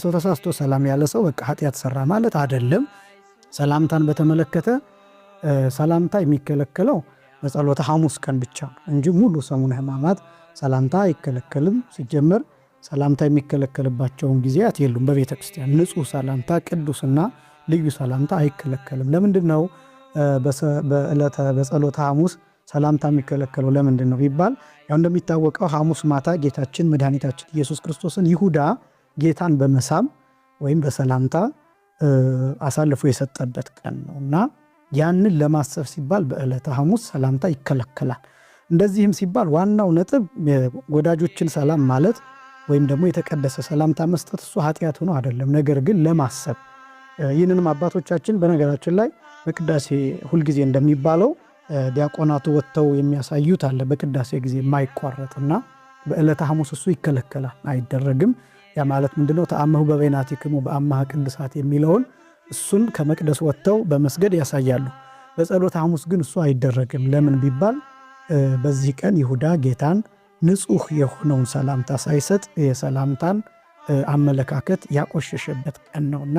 ሰው ተሳስቶ ሰላም ያለ ሰው በቃ ኃጢአት ሰራ ማለት አይደለም። ሰላምታን በተመለከተ ሰላምታ የሚከለከለው በጸሎተ ሐሙስ ቀን ብቻ እንጂ ሙሉ ሰሙነ ሕማማት ሰላምታ አይከለከልም። ሲጀመር ሰላምታ የሚከለከልባቸውን ጊዜያት የሉም። በቤተ ክርስቲያን ንጹህ ሰላምታ ቅዱስና ልዩ ሰላምታ አይከለከልም። ለምንድን ነው በጸሎተ ሐሙስ ሰላምታ የሚከለከለው ለምንድን ነው ቢባል ያው እንደሚታወቀው ሐሙስ ማታ ጌታችን መድኃኒታችን ኢየሱስ ክርስቶስን ይሁዳ ጌታን በመሳም ወይም በሰላምታ አሳልፎ የሰጠበት ቀን ነውና ያንን ለማሰብ ሲባል በዕለተ ሐሙስ ሰላምታ ይከለከላል። እንደዚህም ሲባል ዋናው ነጥብ ወዳጆችን ሰላም ማለት ወይም ደግሞ የተቀደሰ ሰላምታ መስጠት እሱ ኃጢአት ሆኖ አይደለም። ነገር ግን ለማሰብ ይህንንም አባቶቻችን በነገራችን ላይ በቅዳሴ ሁልጊዜ እንደሚባለው ዲያቆናቱ ወጥተው የሚያሳዩት አለ በቅዳሴ ጊዜ የማይቋረጥና በዕለተ ሐሙስ እሱ ይከለከላል፣ አይደረግም። ያ ማለት ምንድነው? ተአመሁ በበይናቲክሙ በአማሃ ቅድሳት የሚለውን እሱን ከመቅደስ ወጥተው በመስገድ ያሳያሉ። በጸሎተ ሐሙስ ግን እሱ አይደረግም። ለምን ቢባል በዚህ ቀን ይሁዳ ጌታን ንጹህ የሆነውን ሰላምታ ሳይሰጥ የሰላምታን አመለካከት ያቆሸሸበት ቀን ነውና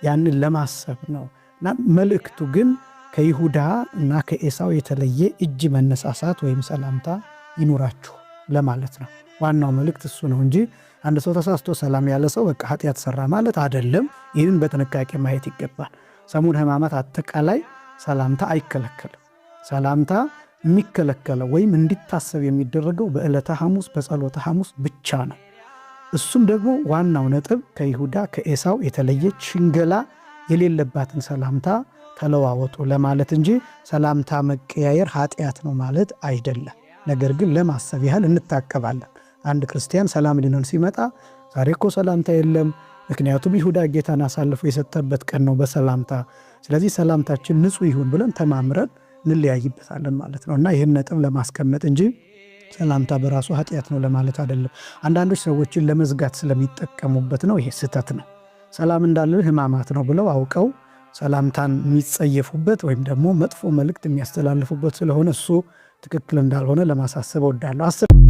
ያንን ለማሰብ ነው። እና መልእክቱ ግን ከይሁዳ እና ከኤሳው የተለየ እጅ መነሳሳት ወይም ሰላምታ ይኑራችሁ ለማለት ነው። ዋናው መልእክት እሱ ነው እንጂ አንድ ሰው ተሳስቶ ሰላም ያለ ሰው በቃ ኃጢአት ሰራ ማለት አይደለም። ይህንን በጥንቃቄ ማየት ይገባል። ሰሙነ ሕማማት አጠቃላይ ሰላምታ አይከለከልም። ሰላምታ የሚከለከለው ወይም እንዲታሰብ የሚደረገው በዕለተ ሐሙስ በጸሎተ ሐሙስ ብቻ ነው። እሱም ደግሞ ዋናው ነጥብ ከይሁዳ ከኤሳው የተለየች ሽንገላ የሌለባትን ሰላምታ ተለዋወጡ ለማለት እንጂ ሰላምታ መቀያየር ኃጢአት ነው ማለት አይደለም። ነገር ግን ለማሰብ ያህል እንታቀባለን። አንድ ክርስቲያን ሰላም ሊነን ሲመጣ ዛሬ እኮ ሰላምታ የለም፣ ምክንያቱም ይሁዳ ጌታን አሳልፎ የሰጠበት ቀን ነው በሰላምታ ስለዚህ ሰላምታችን ንጹህ ይሁን ብለን ተማምረን እንለያይበታለን ማለት ነው። እና ይህን ነጥብ ለማስቀመጥ እንጂ ሰላምታ በራሱ ኃጢአት ነው ለማለት አይደለም። አንዳንዶች ሰዎችን ለመዝጋት ስለሚጠቀሙበት ነው። ይሄ ስህተት ነው። ሰላም እንዳለ ሕማማት ነው ብለው አውቀው ሰላምታን የሚጸየፉበት ወይም ደግሞ መጥፎ መልእክት የሚያስተላልፉበት ስለሆነ እሱ ትክክል እንዳልሆነ ለማሳሰብ እወዳለሁ።